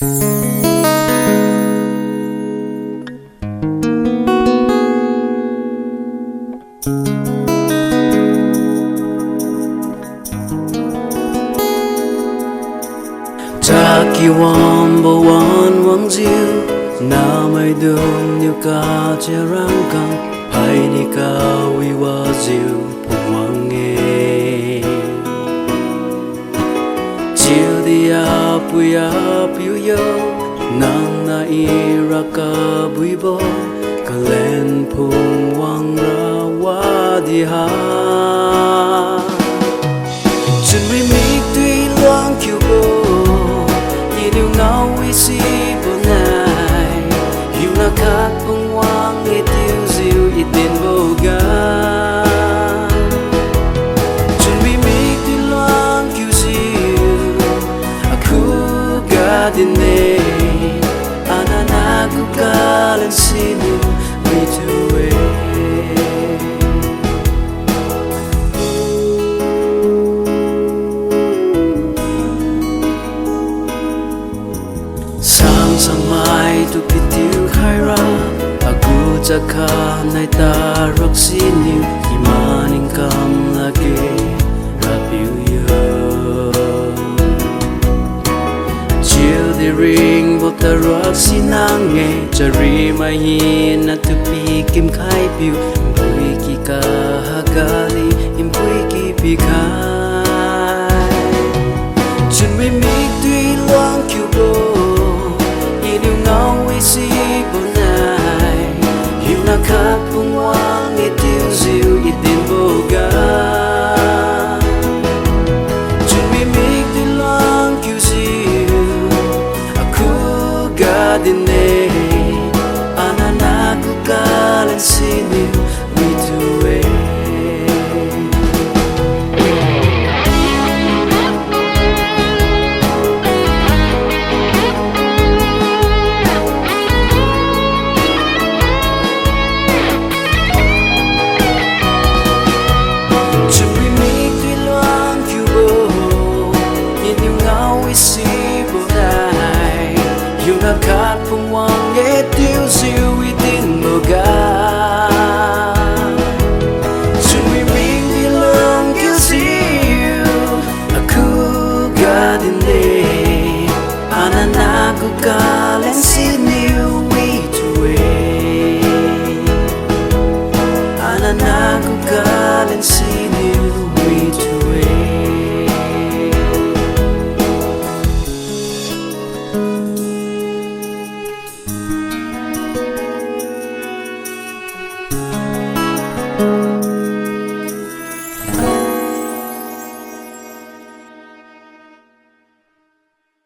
Taki wan bo wan wang jiu na mai dum như ca che rang kang hai ni ka wi wa jiu pu wang nghe jiu dia pu yo nang na i ra ka bui bo ka len phung wang ra wa di ha chun mi mi tui loang kiu bo yêu ngao uy si bộ này yêu na khát bông hoang nghe tiêu diêu ít đến vô ga chuẩn bị mi đi loang kiêu diêu aku ga din ne anana ku ka lên sinu mi tuwe sang mai tu pitiu khaira aku chakha nai ta rok sinu imaning kam lage rapiu yo chill the ring but the rock sinang nge chari mai hin na tu pi kim khai piu pui ki ka hagali im pui ki pi khai chun mi mi tui loang kiu bo yêu ngao uy si bộ này yêu na khát bông hoang nghe tiêu diêu ít đến vô ga chun mi mi đi loang kiêu diêu aku ga din ne anana ku ka lên sinu mi tuwe khát phong hoang nghe tiêu diêu uy tín mờ ga chun mi mình đi lòng kiêu diêu aku ga din ne anana ku ka